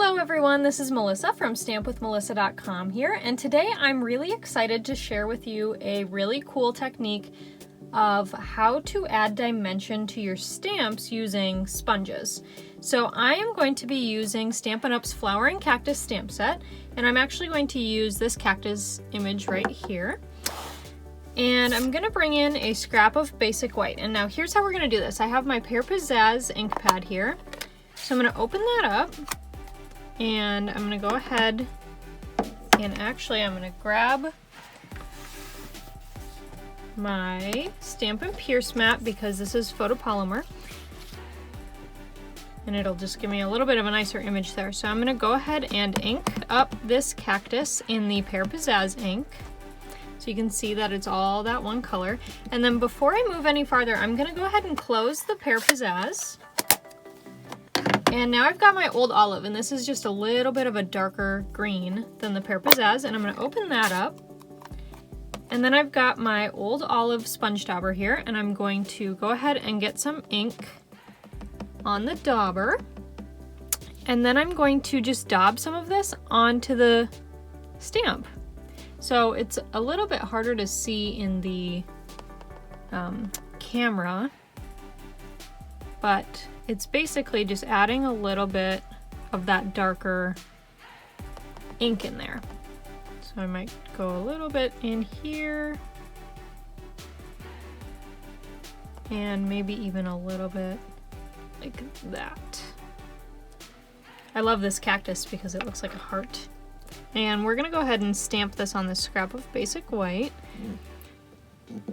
Hello everyone, this is Melissa from stampwithmelissa.com here, and today I'm really excited to share with you a really cool technique of how to add dimension to your stamps using sponges. So I am going to be using Stampin' Up's Flowering Cactus stamp set, and I'm actually going to use this cactus image right here. And I'm going to bring in a scrap of basic white. And now here's how we're going to do this. I have my Pear Pizzazz ink pad here. So I'm going to open that up, and I'm going to go ahead and actually I'm going to grab my Stampin' Pierce mat because this is photopolymer. And it'll just give me a little bit of a nicer image there. So I'm going to go ahead and ink up this cactus in the Pear Pizzazz ink. So you can see that it's all that one color. And then before I move any farther, I'm going to go ahead and close the Pear Pizzazz. And now I've got my Old Olive, and this is just a little bit of a darker green than the Pear Pizzazz, and I'm going to open that up. And then I've got my Old Olive sponge dauber here, and I'm going to go ahead and get some ink on the dauber. And then I'm going to just daub some of this onto the stamp. So it's a little bit harder to see in the camera, but it's basically just adding a little bit of that darker ink in there. So I might go a little bit in here, and maybe even a little bit like that. I love this cactus because it looks like a heart. And we're gonna go ahead and stamp this on this scrap of basic white.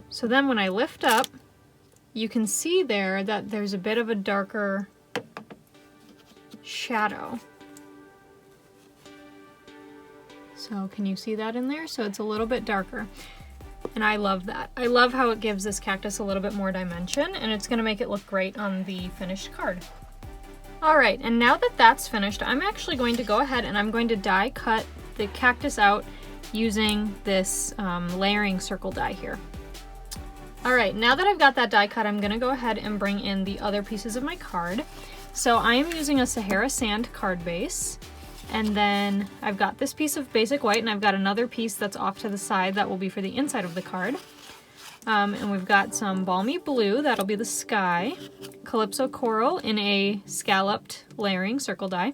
So then when I lift up, you can see there that there's a bit of a darker shadow. So can you see that in there? So it's a little bit darker. And I love that. I love how it gives this cactus a little bit more dimension, and it's gonna make it look great on the finished card. All right, and now that that's finished, I'm actually going to go ahead and I'm going to die cut the cactus out using this layering circle die here. All right, now that I've got that die cut, I'm gonna go ahead and bring in the other pieces of my card. So I am using a Sahara Sand card base, and then I've got this piece of basic white, and I've got another piece that's off to the side that will be for the inside of the card. And we've got some Balmy Blue, that'll be the sky, Calypso Coral in a scalloped layering circle die,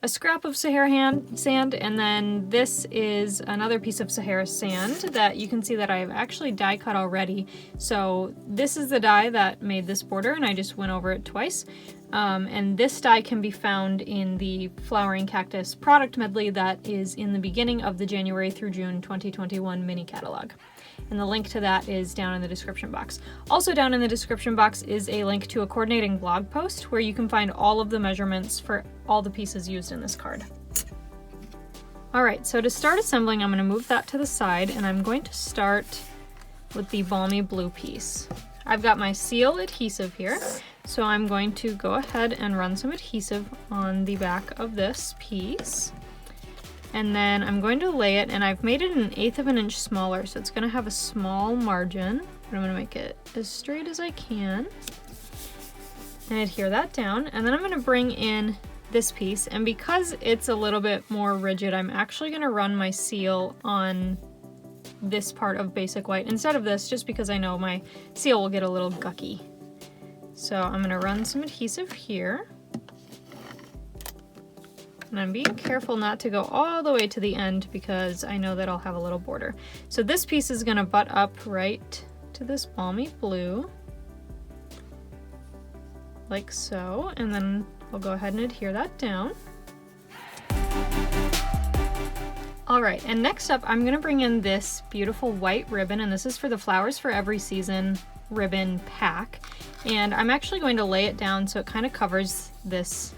a scrap of Sahara Sand, and then this is another piece of Sahara Sand that you can see that I've actually die cut already. So this is the die that made this border, and I just went over it twice. And this die can be found in the Flowering Cactus Product Medley that is in the beginning of the January through June 2021 mini catalog. And the link to that is down in the description box. Also down in the description box is a link to a coordinating blog post where you can find all of the measurements for all the pieces used in this card. Alright, so to start assembling, I'm going to move that to the side, and I'm going to start with the Balmy Blue piece. I've got my seal adhesive here, so I'm going to go ahead and run some adhesive on the back of this piece. And then I'm going to lay it, and I've made it 1/8 of an inch smaller, so it's going to have a small margin, but I'm going to make it as straight as I can and adhere that down. And then I'm going to bring in this piece, and because it's a little bit more rigid, I'm actually going to run my seal on this part of basic white instead of this, just because I know my seal will get a little gucky. So I'm going to run some adhesive here. And I'm being careful not to go all the way to the end because I know that I'll have a little border. So this piece is going to butt up right to this Balmy Blue, like so, and then I'll go ahead and adhere that down. All right, and next up I'm going to bring in this beautiful white ribbon, and this is for the Flowers for Every Season ribbon pack. And I'm actually going to lay it down so it kind of covers this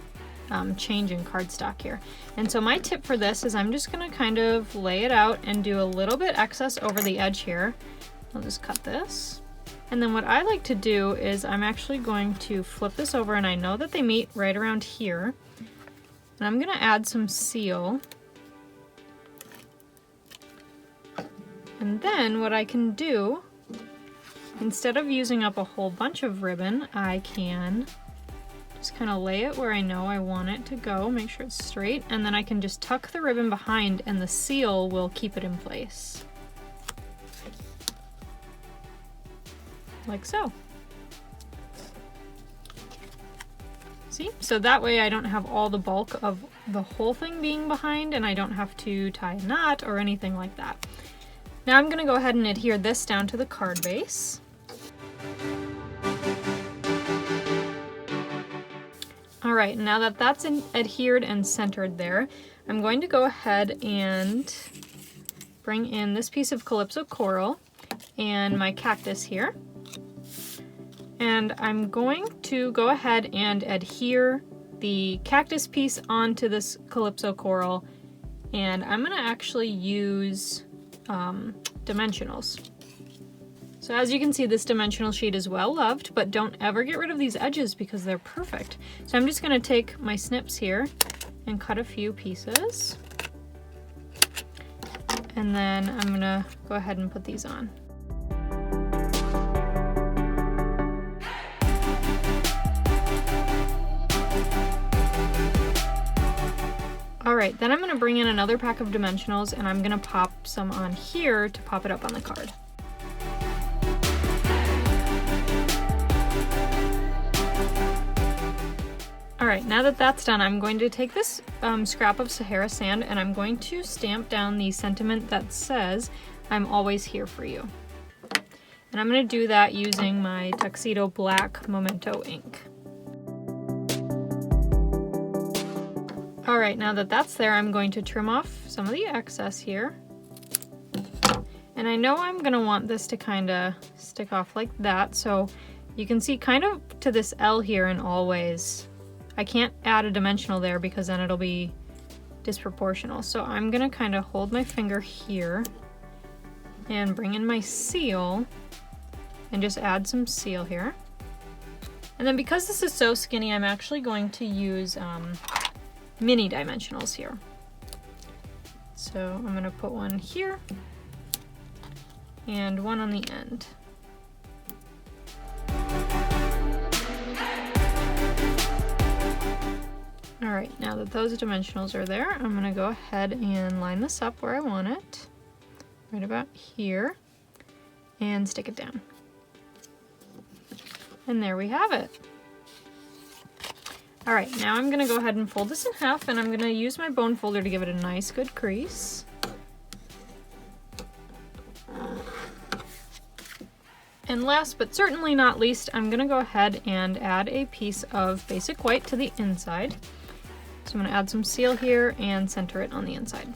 change in cardstock here. And so my tip for this is I'm just going to kind of lay it out and do a little bit excess over the edge here. I'll just cut this. And then what I like to do is I'm actually going to flip this over, and I know that they meet right around here. And I'm going to add some seal. And then what I can do, instead of using up a whole bunch of ribbon, I can Just kind of lay it where I know I want it to go, make sure it's straight, and then I can just tuck the ribbon behind and the seal will keep it in place. Like so. See? So that way I don't have all the bulk of the whole thing being behind and I don't have to tie a knot or anything like that. Now I'm gonna go ahead and adhere this down to the card base. All right, now that that's adhered and centered there, I'm going to go ahead and bring in this piece of Calypso Coral and my cactus here. And I'm going to go ahead and adhere the cactus piece onto this Calypso Coral, and I'm gonna actually use dimensionals. So as you can see, this dimensional sheet is well loved, but don't ever get rid of these edges because they're perfect. So I'm just gonna take my snips here and cut a few pieces. And then I'm gonna go ahead and put these on. All right, then I'm gonna bring in another pack of dimensionals and I'm gonna pop some on here to pop it up on the card. All right, now that that's done, I'm going to take this scrap of Sahara sand and I'm going to stamp down the sentiment that says, "I'm always here for you." And I'm gonna do that using my Tuxedo Black Memento ink. All right, now that that's there, I'm going to trim off some of the excess here. And I know I'm gonna want this to kinda stick off like that, so you can see kind of to this L here in Always. I can't add a dimensional there because then it'll be disproportional. So I'm gonna kind of hold my finger here and bring in my seal and just add some seal here. And then because this is so skinny, I'm actually going to use mini dimensionals here. So I'm gonna put one here and one on the end. All right, now that those dimensionals are there, I'm gonna go ahead and line this up where I want it, right about here, and stick it down. And there we have it. All right, now I'm gonna go ahead and fold this in half and I'm gonna use my bone folder to give it a nice good crease. And last but certainly not least, I'm gonna go ahead and add a piece of basic white to the inside. So I'm gonna add some seal here and center it on the inside.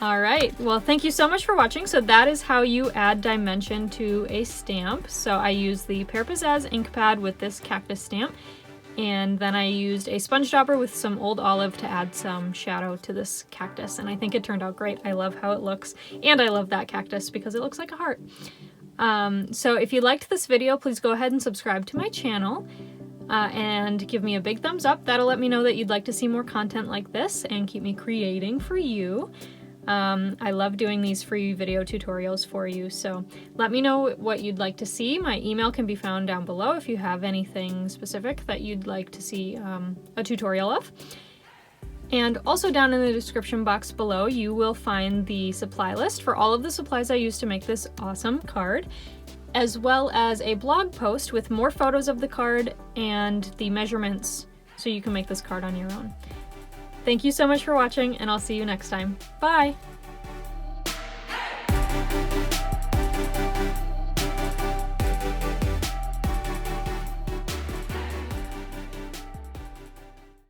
All right, well, thank you so much for watching. So that is how you add dimension to a stamp. So I used the Pear Pizzazz ink pad with this cactus stamp, and then I used a sponge dauber with some Old Olive to add some shadow to this cactus, and I think it turned out great. I love how it looks, and I love that cactus because it looks like a heart. So if you liked this video, please go ahead and subscribe to my channel. And give me a big thumbs up. That'll let me know that you'd like to see more content like this and keep me creating for you. I love doing these free video tutorials for you, so let me know what you'd like to see. My email can be found down below if you have anything specific that you'd like to see a tutorial of. And also down in the description box below, you will find the supply list for all of the supplies I used to make this awesome card, as well as a blog post with more photos of the card and the measurements so you can make this card on your own. Thank you so much for watching, and I'll see you next time. Bye!